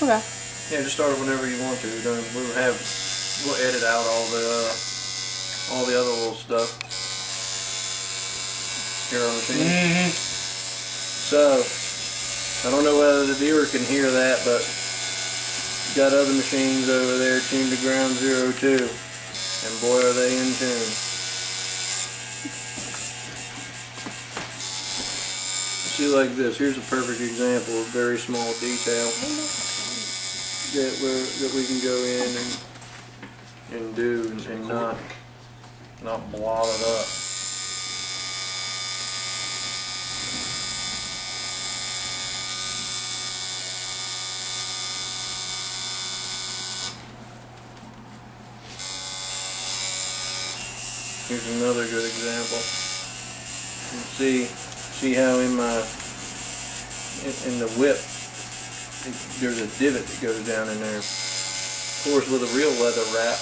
Okay. Yeah, just start it whenever you want to. We'll edit out all the other little stuff here on the machine. So I don't know whether the viewer can hear that, but got other machines over there tuned to ground 0 too, and boy are they in tune. See, like this, here's a perfect example of very small detail that we can go in and do and not blot it up. Here's another good example. You can see how in the whip there's a divot that goes down in there. Of course, with a real leather wrap,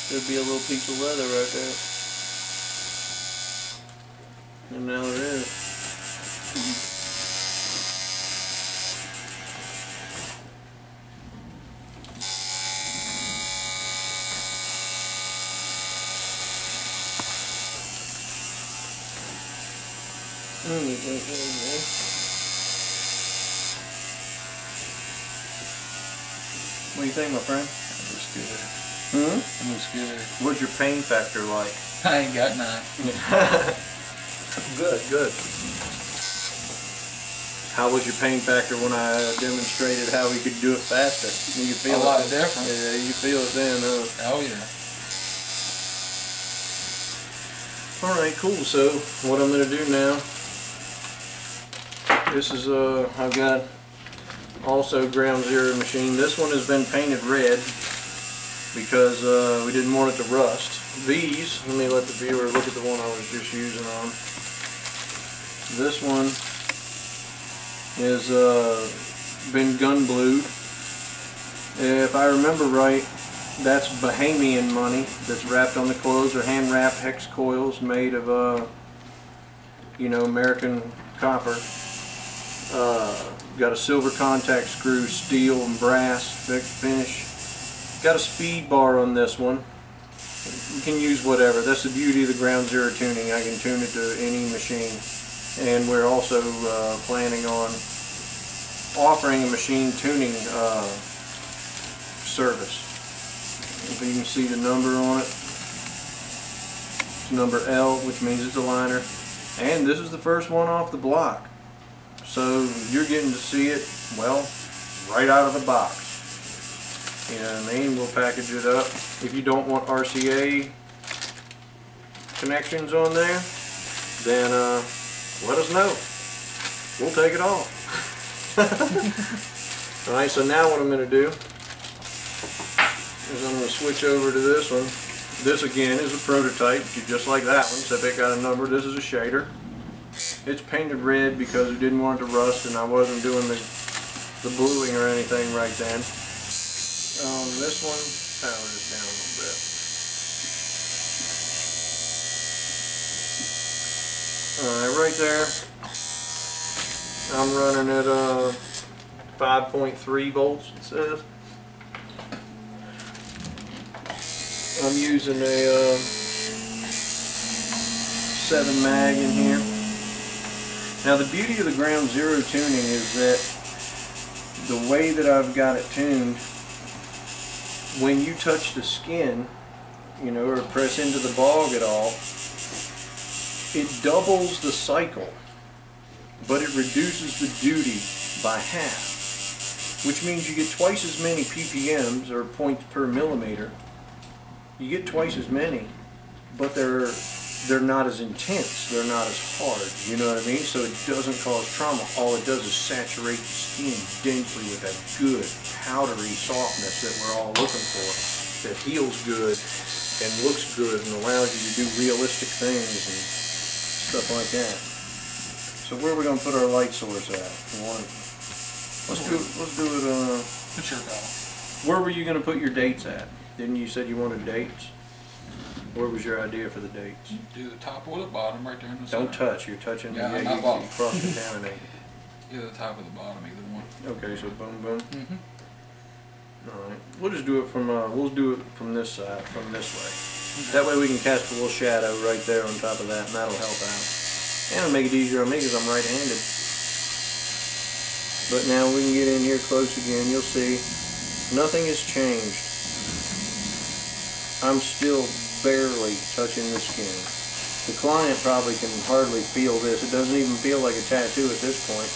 there'd be a little piece of leather right there. And now there is. What do you think, my friend? It looks good. Hmm? It looks good. What's your pain factor like? I ain't got none. Good, good. How was your pain factor when I demonstrated how we could do it faster? You feel a lot different. Yeah, you feel it then, huh? Oh yeah. Alright, cool. So what I'm going to do now, this is I've got also ground 0 machine. This one has been painted red because we didn't want it to rust. These, let me let the viewer look at the one I was just using on. This one has been gun blued. If I remember right, that's Bahamian money that's wrapped on the coils, or hand wrapped hex coils made of you know, American copper. Got a silver contact screw, steel and brass finish. Got a speed bar on this one. You can use whatever. That's the beauty of the ground 0 tuning. I can tune it to any machine. And we're also planning on offering a machine tuning service. If you can see the number on it, it's number L, which means it's a liner. And this is the first one off the block. So you're getting to see it, well, right out of the box. You know what I mean? We'll package it up. If you don't want RCA connections on there, then let us know. We'll take it all. Alright, so now what I'm going to do is I'm going to switch over to this one. This again is a prototype, just like that one, except it got a number. This is a shader. It's painted red because we didn't want it to rust, and I wasn't doing the bluing or anything right then. This one, power this down a little bit. Alright, right there, I'm running at 5.3 volts, it says. I'm using a 7 mag in here. Now the beauty of the ground 0 tuning is that the way that I've got it tuned, when you touch the skin, you know, or press into the bog at all, it doubles the cycle, but it reduces the duty by half, which means you get twice as many ppms, or points per millimeter. You get twice as many, but they're not as intense, they're not as hard, you know what I mean? So it doesn't cause trauma. All it does is saturate the skin densely with that good, powdery softness that we're all looking for, that heals good and looks good and allows you to do realistic things and stuff like that. So where are we going to put our light source at? Let's do it, Put your belt. where were you going to put your dates at? Didn't you said you wanted dates? What was your idea for the dates? Do the top or the bottom right there in the Don't center. touch. You're touching. Yeah, you not bottom. cross contaminate. Either the top or the bottom, either one. Okay, so boom, boom. We'll just do it from this side, from this way. That way we can cast a little shadow right there on top of that, and that'll help out. And it'll make it easier on me because I'm right-handed. But now we can get in here close again. You'll see nothing has changed. I'm still barely touching the skin. The client probably can hardly feel this. It doesn't even feel like a tattoo at this point.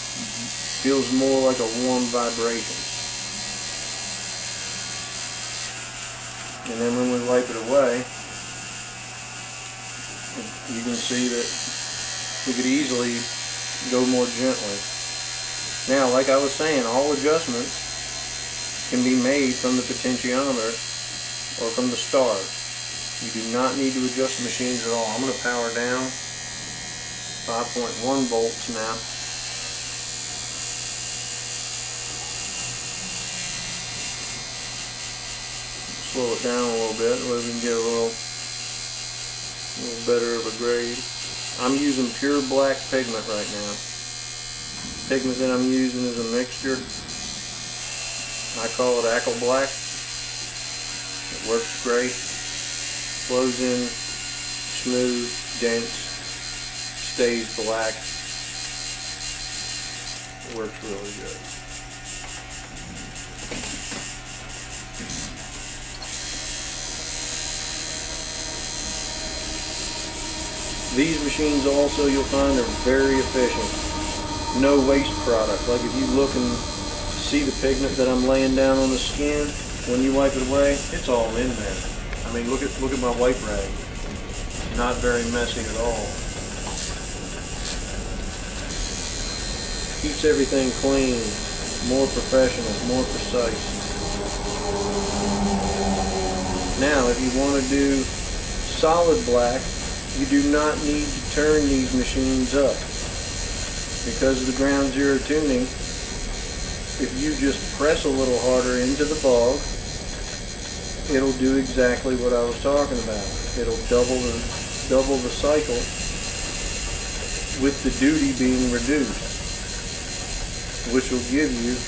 Feels more like a warm vibration. And then when we wipe it away, you can see that we could easily go more gently. Now, like I was saying, all adjustments can be made from the potentiometer or from the stars. You do not need to adjust the machines at all. I'm going to power down 5.1 volts now. Slow it down a little bit, so we can get a little better of a grade. I'm using pure black pigment right now. Pigment that I'm using is a mixture. I call it Eikon black. It works great. Flows in smooth, dense, stays black. It works really good. These machines also, you'll find, are very efficient. No waste product. Like if you look and see the pigment that I'm laying down on the skin, when you wipe it away, it's all in there. I mean, look at my wipe rag. Not very messy at all. Keeps everything clean, more professional, more precise. Now, if you want to do solid black, you do not need to turn these machines up. Because of the ground zero tuning, if you just press a little harder into the bog, it'll do exactly what I was talking about. It'll double the cycle with the duty being reduced, which will give you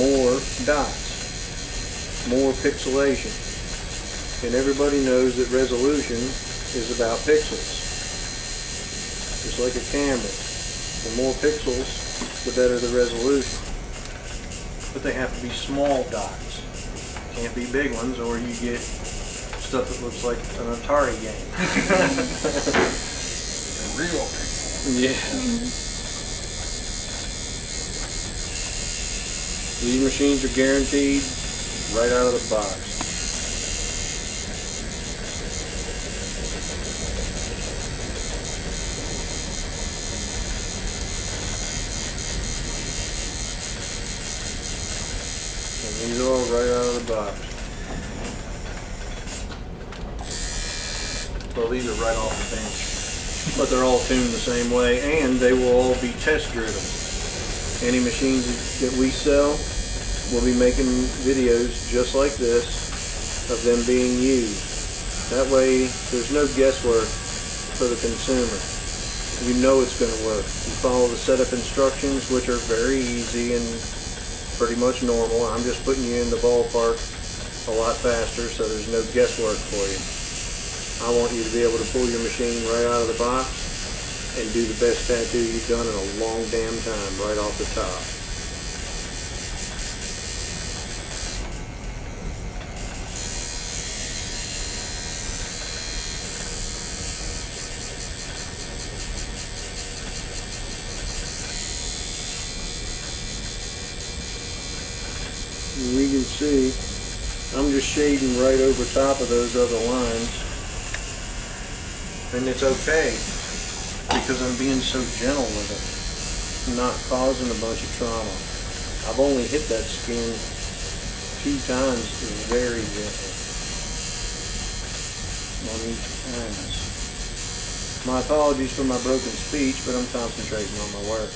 more dots, more pixelation. And everybody knows that resolution is about pixels. Just like a camera. The more pixels, the better the resolution. But they have to be small dots. Can't be big ones, or you get stuff that looks like an Atari game. Real pixels. Yeah. These machines are guaranteed right out of the box. These are all right out of the box. Well, these are right off the bench. But they're all tuned the same way, and they will all be test driven. Any machines that we sell, we'll be making videos just like this of them being used. That way, there's no guesswork for the consumer. You know it's going to work. You follow the setup instructions, which are very easy and pretty much normal. I'm just putting you in the ballpark a lot faster, so there's no guesswork for you. I want you to be able to pull your machine right out of the box and do the best tattoo you've done in a long damn time right off the top. We can see I'm just shading right over top of those other lines, and it's okay because I'm being so gentle with it, not causing a bunch of trauma. I've only hit that skin 2 times very gently on each pass. My apologies for my broken speech, but I'm concentrating on my work.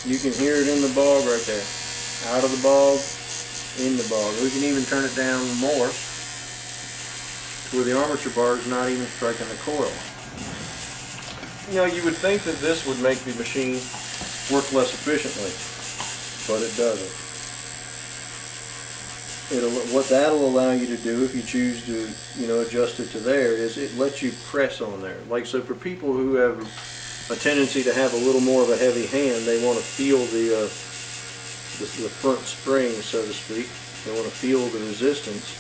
You can hear it in the bog right there. Out of the bog, in the bog. We can even turn it down more to where the armature bar is not even striking the coil. You know, you would think that this would make the machine work less efficiently, but it doesn't. What that'll allow you to do, if you choose to, you know, adjust it to there, is it lets you press on there. Like, so for people who have a tendency to have a little more of a heavy hand, they want to feel the front spring, so to speak. They want to feel the resistance.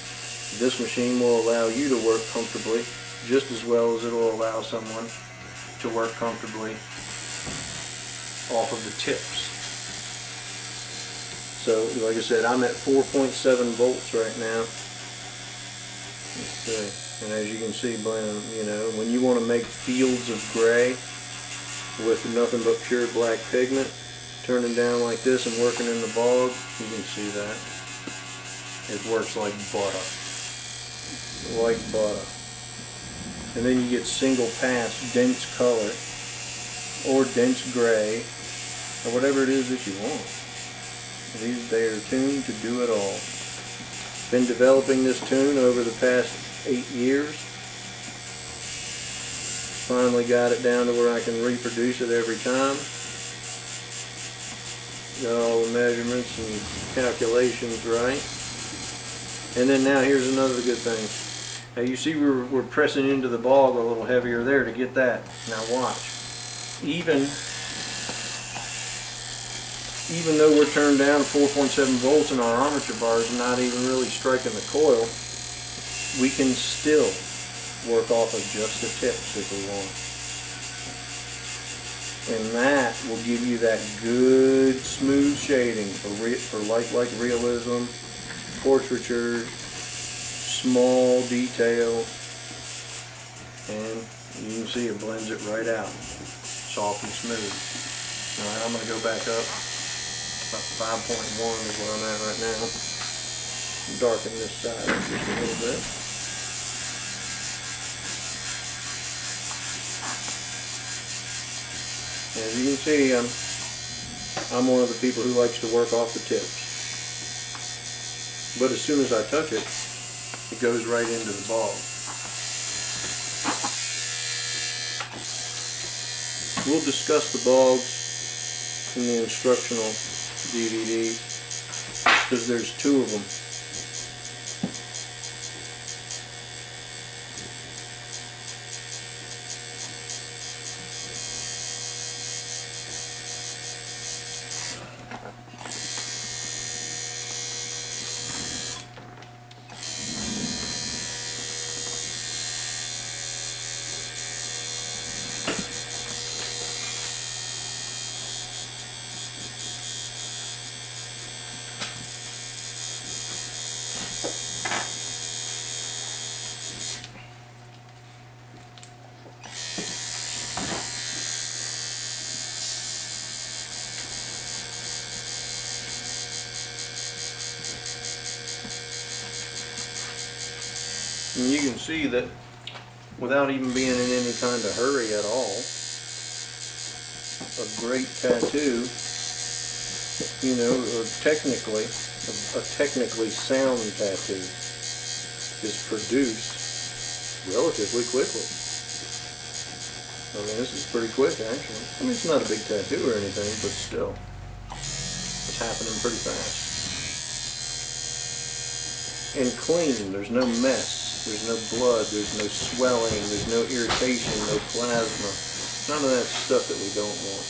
This machine will allow you to work comfortably just as well as it will allow someone to work comfortably off of the tips. So, like I said, I'm at 4.7 volts right now. Let's see. And as you can see, you know, when you want to make fields of gray with nothing but pure black pigment, turning down like this and working in the bog, you can see that. It works like butter. Like butter. And then you get single pass, dense color, or dense gray, or whatever it is that you want. They are tuned to do it all. Been developing this tune over the past 8 years. Finally got it down to where I can reproduce it every time. Got all the measurements and calculations right. And then now here's another good thing. Now you see we're pressing into the bog a little heavier there to get that. Now watch. Even though we're turned down 4.7 volts and our armature bar is not even really striking the coil, we can still work off of just the tips if we want. And that will give you that good smooth shading for like realism, portraiture, small detail, and you can see it blends it right out, soft and smooth. Alright, I'm going to go back up. About 5.1 is where I'm at right now. Darken this side up just a little bit. As you can see, I'm one of the people who likes to work off the tips. But as soon as I touch it, it goes right into the ball. We'll discuss the bulbs in the instructional DVD because there's 2 of them. And you can see that without even being in any kind of hurry at all, a great tattoo, you know, or technically, a technically sound tattoo is produced relatively quickly. I mean, this is pretty quick actually. I mean, it's not a big tattoo or anything, but still, it's happening pretty fast. And clean, there's no mess. There's no blood, there's no swelling, there's no irritation, no plasma. None of that stuff that we don't want.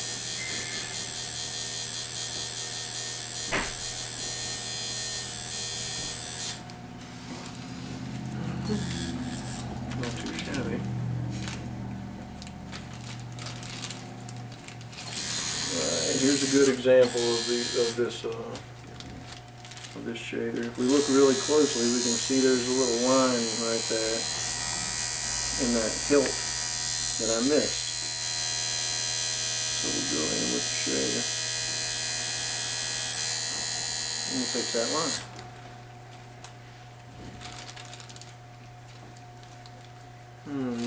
Not too shabby. Alright, here's a good example of this shader. If we look really closely, we can see there's a little line right there in that hilt that I missed. So we'll go in with the shader and we'll fix that line.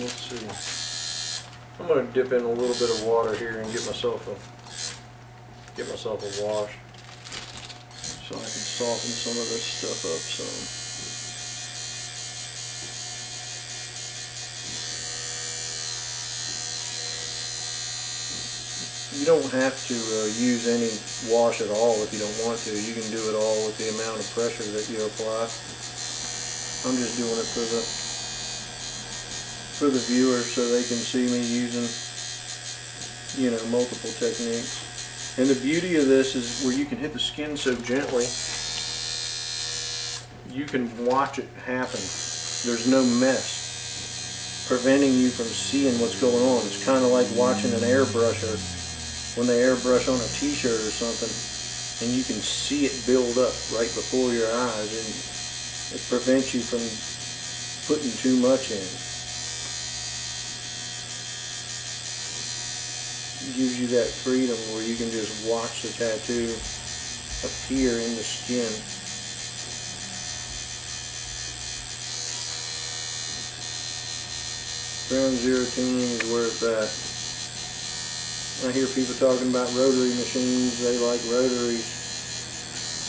Let's see. I'm going to dip in a little bit of water here and get myself get myself a wash so I can soften some of this stuff up some. You don't have to use any wash at all if you don't want to. You can do it all with the amount of pressure that you apply. I'm just doing it for the viewer so they can see me using, you know, multiple techniques. And the beauty of this is where you can hit the skin so gently, you can watch it happen. There's no mess preventing you from seeing what's going on. It's kind of like watching an airbrusher when they airbrush on a t-shirt or something, and you can see it build up right before your eyes, and it prevents you from putting too much in. It gives you that freedom where you can just watch the tattoo appear in the skin. Ground zero tuning is where it's at. I hear people talking about rotary machines. They like rotaries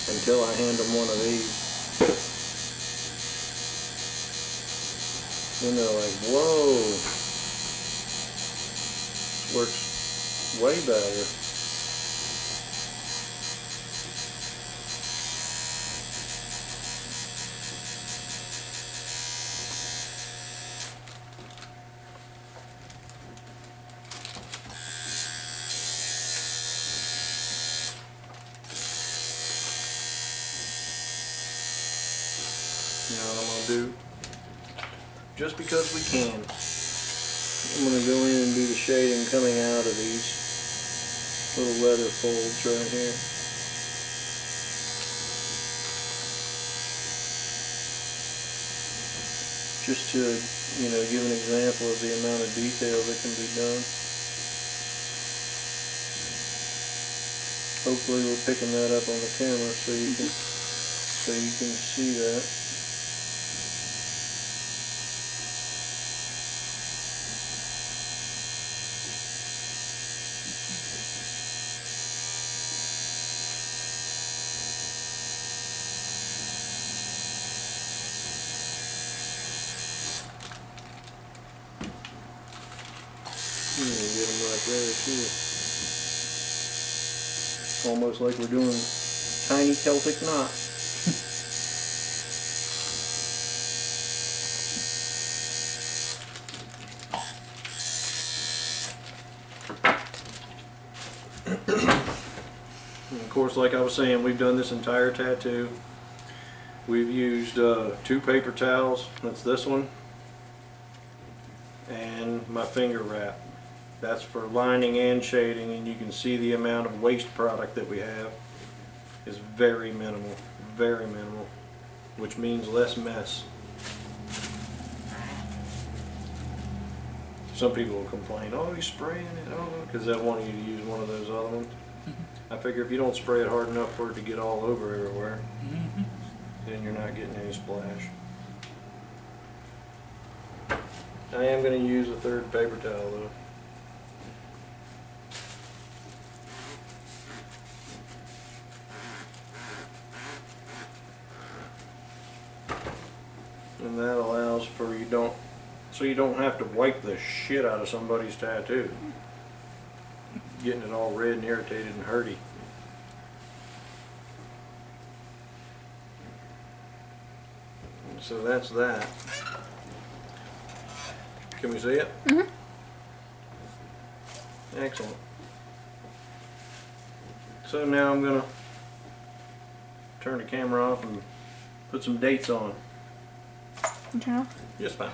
until I hand them one of these. Then they're like, whoa, this works way better. You know what I'm going to do? Just because we can. I'm going to go in and do the shading coming out of these little leather folds right here. Just to, you know, give an example of the amount of detail that can be done. Hopefully we're picking that up on the camera so you can see that. Get them right there too. Almost like we're doing tiny Celtic knots. And of course, like I was saying, we've done this entire tattoo. We've used 2 paper towels. That's this one. And my finger wrap. That's for lining and shading, and you can see the amount of waste product that we have is very minimal, which means less mess. Some people will complain, oh, you're spraying it, oh, because they want you to use one of those other ones. I figure if you don't spray it hard enough for it to get all over everywhere, then you're not getting any splash. I am going to use a 3rd paper towel though. And that allows for so you don't have to wipe the shit out of somebody's tattoo. Getting it all red and irritated and hurty. And so that's that. Can we see it? Mm-hmm. Excellent. So now I'm going to turn the camera off and put some dates on. Turn off? Just fine.